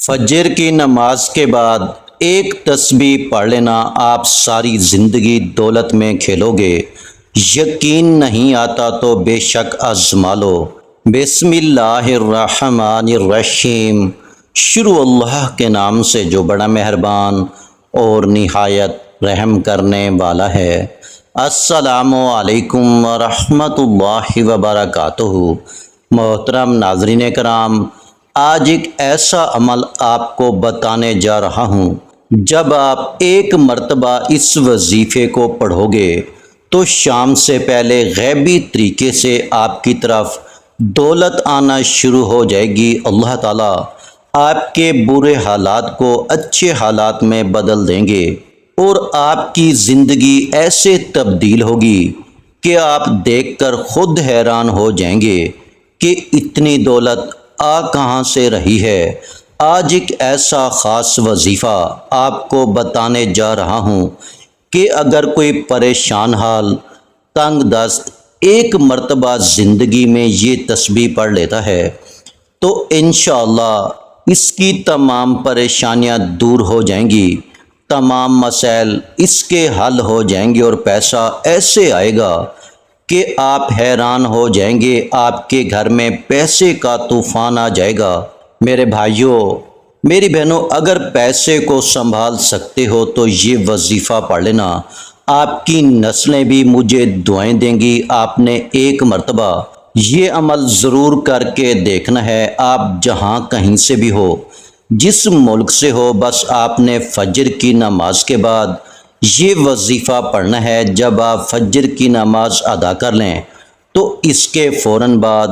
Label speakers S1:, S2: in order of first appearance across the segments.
S1: فجر کی نماز کے بعد ایک تسبیح پڑھ لینا آپ ساری زندگی دولت میں کھیلو گے۔ یقین نہیں آتا تو بے شک آزما لو۔ بسم اللہ الرحمن الرحیم۔ شروع اللہ کے نام سے جو بڑا مہربان اور نہایت رحم کرنے والا ہے۔ السلام علیکم ورحمۃ اللہ وبرکاتہ۔ محترم ناظرین کرام، آج ایک ایسا عمل آپ کو بتانے جا رہا ہوں، جب آپ ایک مرتبہ اس وظیفے کو پڑھو گے تو شام سے پہلے غیبی طریقے سے آپ کی طرف دولت آنا شروع ہو جائے گی۔ اللہ تعالیٰ آپ کے برے حالات کو اچھے حالات میں بدل دیں گے اور آپ کی زندگی ایسے تبدیل ہوگی کہ آپ دیکھ کر خود حیران ہو جائیں گے کہ اتنی دولت آ کہاں سے رہی ہے۔ آج ایک ایسا خاص وظیفہ آپ کو بتانے جا رہا ہوں کہ اگر کوئی پریشان حال، تنگ دست ایک مرتبہ زندگی میں یہ تسبیح پڑھ لیتا ہے تو انشاءاللہ اس کی تمام پریشانیاں دور ہو جائیں گی، تمام مسائل اس کے حل ہو جائیں گے اور پیسہ ایسے آئے گا کہ آپ حیران ہو جائیں گے۔ آپ کے گھر میں پیسے کا طوفان آ جائے گا۔ میرے بھائیوں، میری بہنوں، اگر پیسے کو سنبھال سکتے ہو تو یہ وظیفہ پڑھ لینا، آپ کی نسلیں بھی مجھے دعائیں دیں گی۔ آپ نے ایک مرتبہ یہ عمل ضرور کر کے دیکھنا ہے، آپ جہاں کہیں سے بھی ہو، جس ملک سے ہو، بس آپ نے فجر کی نماز کے بعد یہ وظیفہ پڑھنا ہے۔ جب آپ فجر کی نماز ادا کر لیں تو اس کے فوراً بعد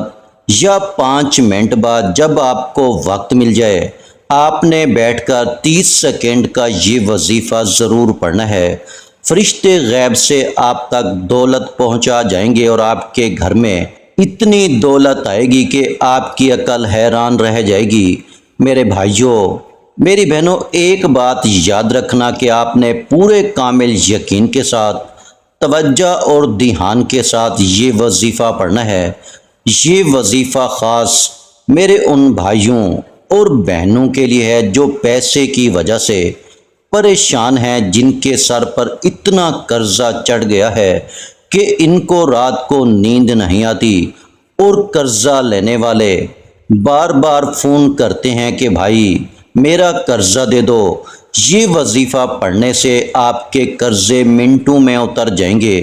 S1: یا 5 منٹ بعد جب آپ کو وقت مل جائے، آپ نے بیٹھ کر 30 سیکنڈ کا یہ وظیفہ ضرور پڑھنا ہے۔ فرشتے غیب سے آپ تک دولت پہنچا جائیں گے اور آپ کے گھر میں اتنی دولت آئے گی کہ آپ کی عقل حیران رہ جائے گی۔ میرے بھائیوں، میری بہنوں، ایک بات یاد رکھنا کہ آپ نے پورے کامل یقین کے ساتھ، توجہ اور دھیان کے ساتھ یہ وظیفہ پڑھنا ہے۔ یہ وظیفہ خاص میرے ان بھائیوں اور بہنوں کے لیے ہے جو پیسے کی وجہ سے پریشان ہیں، جن کے سر پر اتنا قرضہ چڑھ گیا ہے کہ ان کو رات کو نیند نہیں آتی، اور قرضہ لینے والے بار بار فون کرتے ہیں کہ بھائی میرا قرضہ دے دو۔ یہ وظیفہ پڑھنے سے آپ کے قرضے منٹوں میں اتر جائیں گے۔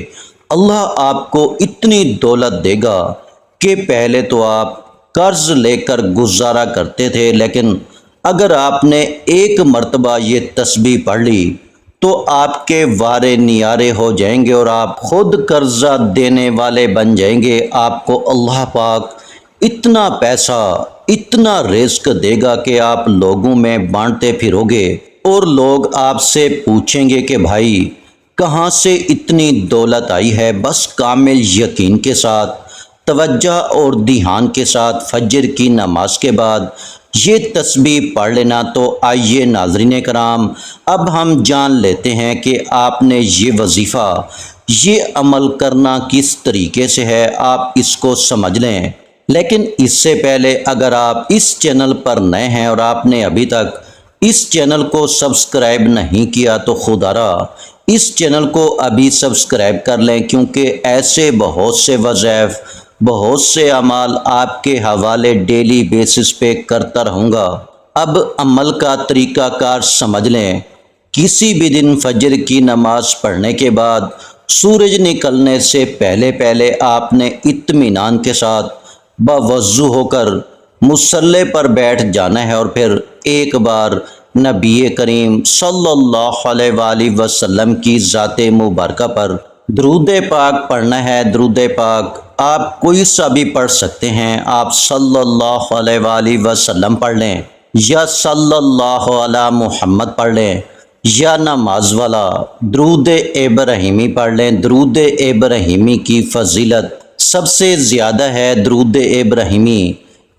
S1: اللہ آپ کو اتنی دولت دے گا کہ پہلے تو آپ قرض لے کر گزارا کرتے تھے، لیکن اگر آپ نے ایک مرتبہ یہ تسبیح پڑھ لی تو آپ کے وارے نیارے ہو جائیں گے اور آپ خود قرضہ دینے والے بن جائیں گے۔ آپ کو اللہ پاک اتنا پیسہ، اتنا رزق دے گا کہ آپ لوگوں میں بانٹتے پھرو گے اور لوگ آپ سے پوچھیں گے کہ بھائی کہاں سے اتنی دولت آئی ہے۔ بس کامل یقین کے ساتھ، توجہ اور دھیان کے ساتھ فجر کی نماز کے بعد یہ تسبیح پڑھ لینا۔ تو آئیے ناظرین کرام، اب ہم جان لیتے ہیں کہ آپ نے یہ وظیفہ، یہ عمل کرنا کس طریقے سے ہے، آپ اس کو سمجھ لیں۔ لیکن اس سے پہلے اگر آپ اس چینل پر نئے ہیں اور آپ نے ابھی تک اس چینل کو سبسکرائب نہیں کیا تو خدا را اس چینل کو ابھی سبسکرائب کر لیں، کیونکہ ایسے بہت سے وظائف، بہت سے اعمال آپ کے حوالے ڈیلی بیسس پہ کرتا رہوں گا۔ اب عمل کا طریقہ کار سمجھ لیں۔ کسی بھی دن فجر کی نماز پڑھنے کے بعد سورج نکلنے سے پہلے آپ نے اطمینان کے ساتھ باوضو ہو کر مصلی پر بیٹھ جانا ہے اور پھر ایک بار نبی کریم صلی اللہ علیہ وآلہ وسلم کی ذات مبارکہ پر درود پاک پڑھنا ہے۔ درود پاک آپ کوئی سا بھی پڑھ سکتے ہیں، آپ صلی اللہ علیہ وآلہ وسلم پڑھ لیں یا صلی اللہ علی محمد پڑھ لیں یا نماز والا درود ابراہیمی پڑھ لیں۔ درود ابراہیمی کی فضیلت سب سے زیادہ ہے۔ درود ابراہیمی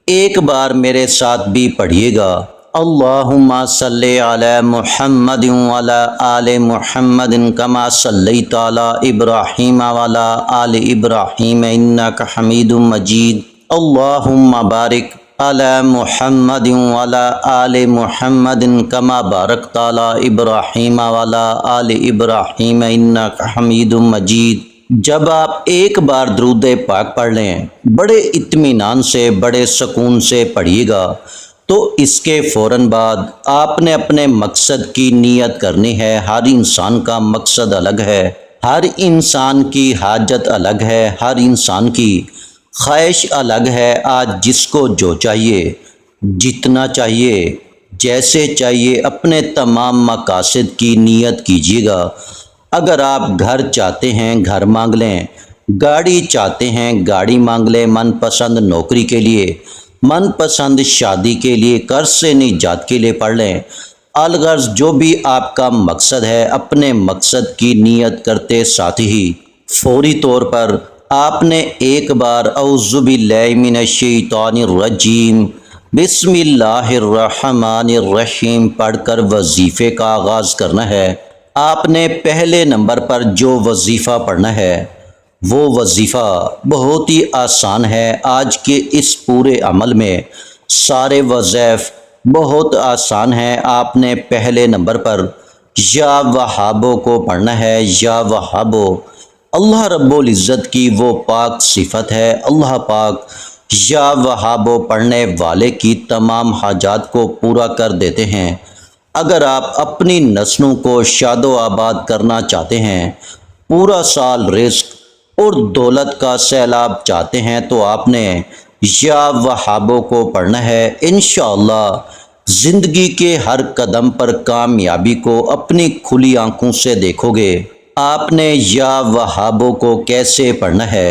S1: ایک بار میرے ساتھ بھی پڑھیے گا۔ اللہم صلی علی محمد وعلی آل محمد کما صلیت علی ابراہیم وعلی آل ابراہیم انک حمید مجید۔ اللہم بارک علی محمد وعلی آل محمد کما بارکت علی ابراہیم وعلی آل ابراہیم انک حمید مجید۔ جب آپ ایک بار درود پاک پڑھ لیں، بڑے اطمینان سے، بڑے سکون سے پڑھیے گا، تو اس کے فوراً بعد آپ نے اپنے مقصد کی نیت کرنی ہے۔ ہر انسان کا مقصد الگ ہے، ہر انسان کی حاجت الگ ہے، ہر انسان کی خواہش الگ ہے۔ آج جس کو جو چاہیے، جتنا چاہیے، جیسے چاہیے، اپنے تمام مقاصد کی نیت کیجیے گا۔ اگر آپ گھر چاہتے ہیں، گھر مانگ لیں، گاڑی چاہتے ہیں، گاڑی مانگ لیں، من پسند نوکری کے لیے، من پسند شادی کے لیے، قرض سے نجات کے لیے پڑھ لیں۔ الغرض جو بھی آپ کا مقصد ہے، اپنے مقصد کی نیت کرتے ساتھ ہی فوری طور پر آپ نے ایک بار اعوذ باللہ من الشیطان الرجیم بسم اللہ الرحمن الرحیم پڑھ کر وظیفے کا آغاز کرنا ہے۔ آپ نے پہلے نمبر پر جو وظیفہ پڑھنا ہے، وہ وظیفہ بہت ہی آسان ہے۔ آج کے اس پورے عمل میں سارے وظائف بہت آسان ہیں۔ آپ نے پہلے نمبر پر یا وہابو کو پڑھنا ہے۔ یا وہابو اللہ رب العزت کی وہ پاک صفت ہے۔ اللہ پاک یا وہابو پڑھنے والے کی تمام حاجات کو پورا کر دیتے ہیں۔ اگر آپ اپنی نسلوں کو شاد و آباد کرنا چاہتے ہیں، پورا سال رزق اور دولت کا سیلاب چاہتے ہیں، تو آپ نے یا وہابو کو پڑھنا ہے۔ انشاءاللہ زندگی کے ہر قدم پر کامیابی کو اپنی کھلی آنکھوں سے دیکھو گے۔ آپ نے یا وہابو کو کیسے پڑھنا ہے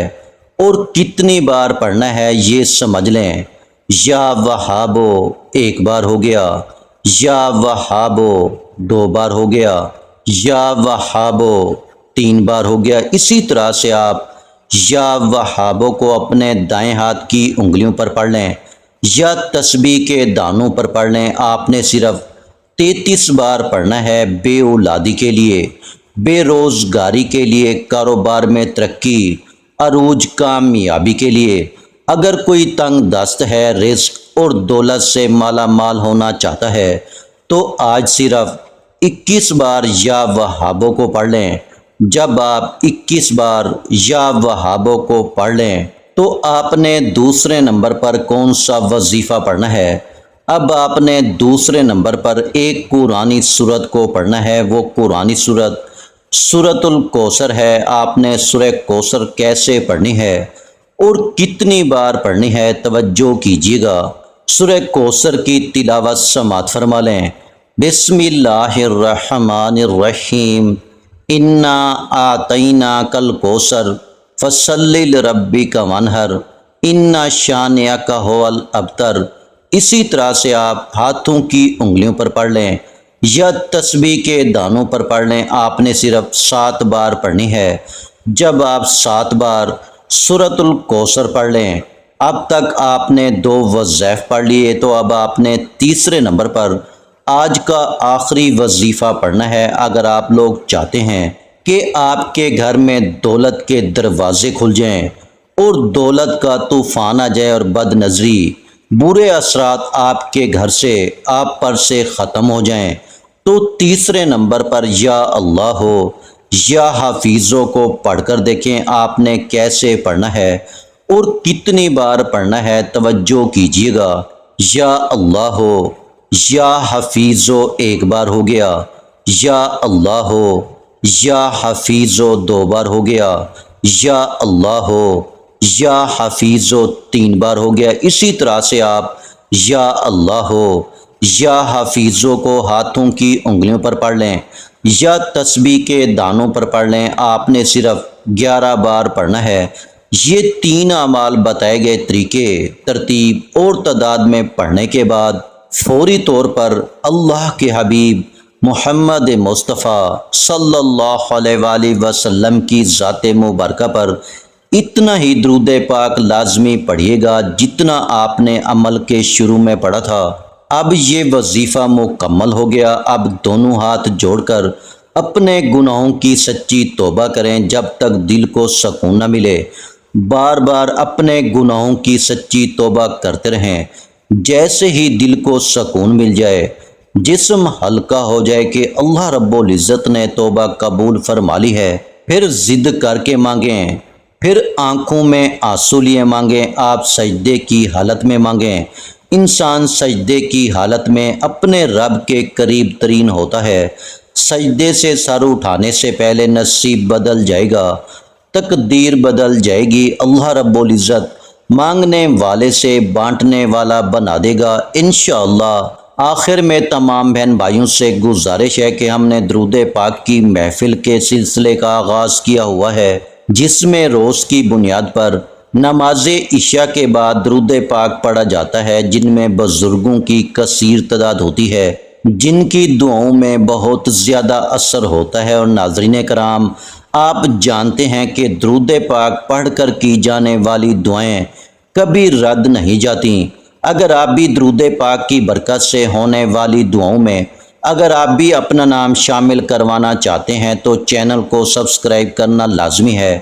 S1: اور کتنی بار پڑھنا ہے، یہ سمجھ لیں۔ یا وہابو ایک بار ہو گیا، یا وہابو دو بار ہو گیا، یا وہابو تین بار ہو گیا۔ اسی طرح سے آپ یا وہابو کو اپنے دائیں ہاتھ کی انگلیوں پر پڑھ لیں یا تسبیح کے دانوں پر پڑھ لیں۔ آپ نے صرف 33 بار پڑھنا ہے، بے اولادی کے لیے، بے روزگاری کے لیے، کاروبار میں ترقی، عروج، کامیابی کے لیے۔ اگر کوئی تنگ دست ہے، رزق اور دولت سے مالا مال ہونا چاہتا ہے، تو آج صرف 21 بار یا وہابو کو پڑھ لیں۔ جب آپ 21 بار یا وہابو کو پڑھ لیں، تو آپ نے دوسرے نمبر پر کون سا وظیفہ پڑھنا ہے؟ اب آپ نے دوسرے نمبر پر ایک قرآنی سورت کو پڑھنا ہے۔ وہ قرآنی سورت سورۃ الکوثر ہے۔ آپ نے سورہ کوثر کیسے پڑھنی ہے اور کتنی بار پڑھنی ہے، توجہ کیجیے گا۔ سورہ کوثر کی تلاوت سماعت فرما لیں۔ بسم اللہ الرحمن الرحیم انا اعطیناک الکوثر فصل لربک وانحر ان شانئک ھو الابتر۔ اسی طرح سے آپ ہاتھوں کی انگلیوں پر پڑھ لیں یا تسبیح کے دانوں پر پڑھ لیں۔ آپ نے صرف 7 بار پڑھنی ہے۔ جب آپ 7 بار سورۃ الکوثر پڑھ لیں، اب تک آپ نے 2 وظائف پڑھ لیے، تو اب آپ نے تیسرے نمبر پر آج کا آخری وظیفہ پڑھنا ہے۔ اگر آپ لوگ چاہتے ہیں کہ آپ کے گھر میں دولت کے دروازے کھل جائیں اور دولت کا طوفان آ جائے اور بد نظری، برے اثرات آپ کے گھر سے، آپ پر سے ختم ہو جائیں، تو تیسرے نمبر پر یا اللہ ہو یا حفیظوں کو پڑھ کر دیکھیں آپ نے کیسے پڑھنا ہے اور کتنی بار پڑھنا ہے، توجہ کیجیے گا۔ یا اللہ ہو یا حفیظو ایک بار ہو گیا، یا اللہ ہو یا حفیظو 2 بار ہو گیا، یا اللہ ہو یا حفیظو 3 بار ہو گیا۔ اسی طرح سے آپ یا اللہ ہو یا حفیظوں کو ہاتھوں کی انگلیوں پر پڑھ لیں یا تسبیح کے دانوں پر پڑھ لیں۔ آپ نے صرف 11 بار پڑھنا ہے۔ یہ 3 اعمال بتائے گئے طریقے، ترتیب اور تعداد میں پڑھنے کے بعد فوری طور پر اللہ کے حبیب محمد مصطفیٰ صلی اللہ علیہ وآلہ وسلم کی ذات مبارکہ پر اتنا ہی درود پاک لازمی پڑھیے گا جتنا آپ نے عمل کے شروع میں پڑھا تھا۔ اب یہ وظیفہ مکمل ہو گیا۔ اب دونوں ہاتھ جوڑ کر اپنے گناہوں کی سچی توبہ کریں جب تک دل کو سکون نہ ملے۔ بار بار اپنے گناہوں کی سچی توبہ کرتے رہیں۔ جیسے ہی دل کو سکون مل جائے، جسم ہلکا ہو جائے کہ اللہ رب العزت نے توبہ قبول فرما لی ہے، پھر ضد کر کے مانگیں، پھر آنکھوں میں آنسو لیے مانگیں، آپ سجدے کی حالت میں مانگیں۔ انسان سجدے کی حالت میں اپنے رب کے قریب ترین ہوتا ہے۔ سجدے سے سر اٹھانے سے پہلے نصیب بدل جائے گا، تقدیر بدل جائے گی۔ اللہ رب العزت مانگنے والے سے بانٹنے والا بنا دے گا انشاءاللہ۔ آخر میں تمام بہن بھائیوں سے گزارش ہے کہ ہم نے درود پاک کی محفل کے سلسلے کا آغاز کیا ہوا ہے، جس میں روز کی بنیاد پر نماز عشاء کے بعد درود پاک پڑھا جاتا ہے، جن میں بزرگوں کی کثیر تعداد ہوتی ہے، جن کی دعاؤں میں بہت زیادہ اثر ہوتا ہے۔ اور ناظرین کرام، آپ جانتے ہیں کہ درود پاک پڑھ کر کی جانے والی دعائیں کبھی رد نہیں جاتی۔ اگر آپ بھی درود پاک کی برکت سے ہونے والی دعاؤں میں اگر آپ بھی اپنا نام شامل کروانا چاہتے ہیں تو چینل کو سبسکرائب کرنا لازمی ہے،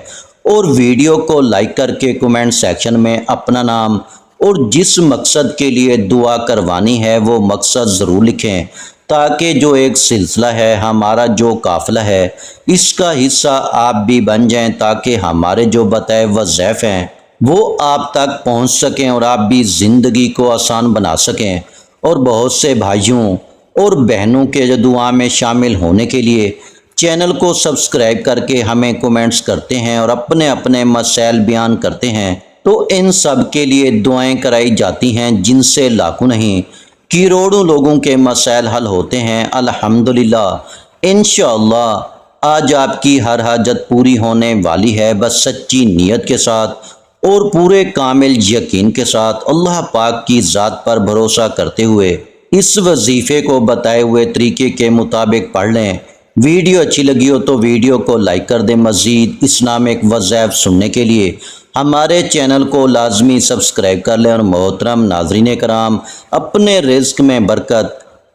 S1: اور ویڈیو کو لائک کر کے کمنٹ سیکشن میں اپنا نام اور جس مقصد کے لیے دعا کروانی ہے وہ مقصد ضرور لکھیں، تاکہ جو ایک سلسلہ ہے، ہمارا جو قافلہ ہے، اس کا حصہ آپ بھی بن جائیں، تاکہ ہمارے جو بتائے وظائف ہیں وہ آپ تک پہنچ سکیں اور آپ بھی زندگی کو آسان بنا سکیں۔ اور بہت سے بھائیوں اور بہنوں کے جو دعا میں شامل ہونے کے لیے چینل کو سبسکرائب کر کے ہمیں کومنٹس کرتے ہیں اور اپنے اپنے مسائل بیان کرتے ہیں، تو ان سب کے لیے دعائیں کرائی جاتی ہیں، جن سے لاکھوں نہیں کروڑوں لوگوں کے مسائل حل ہوتے ہیں الحمدللہ۔ انشاءاللہ آج آپ کی ہر حاجت پوری ہونے والی ہے، بس سچی نیت کے ساتھ اور پورے کامل یقین کے ساتھ اللہ پاک کی ذات پر بھروسہ کرتے ہوئے اس وظیفے کو بتائے ہوئے طریقے کے مطابق پڑھ لیں۔ ویڈیو اچھی لگی ہو تو ویڈیو کو لائک کر دیں۔ مزید اسلامک وظائف سننے کے لیے ہمارے چینل کو لازمی سبسکرائب کر لیں۔ اور محترم ناظرین کرام، اپنے رزق میں برکت،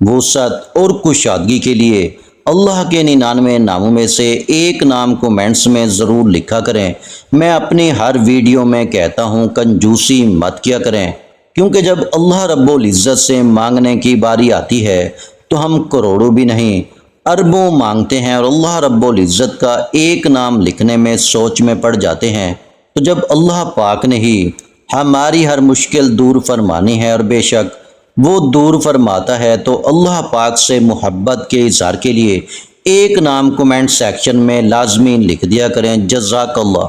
S1: وسعت اور کشادگی کے لیے اللہ کے 99 ناموں میں سے ایک نام کومنٹس میں ضرور لکھا کریں۔ میں اپنی ہر ویڈیو میں کہتا ہوں کنجوسی مت کیا کریں، کیونکہ جب اللہ رب العزت سے مانگنے کی باری آتی ہے تو ہم کروڑوں بھی نہیں اربوں مانگتے ہیں، اور اللہ رب العزت کا ایک نام لکھنے میں سوچ میں پڑ جاتے ہیں۔ تو جب اللہ پاک نے ہی ہماری ہر مشکل دور فرمانی ہے، اور بے شک وہ دور فرماتا ہے، تو اللہ پاک سے محبت کے اظہار کے لیے ایک نام کومنٹ سیکشن میں لازمی لکھ دیا کریں۔ جزاک اللہ۔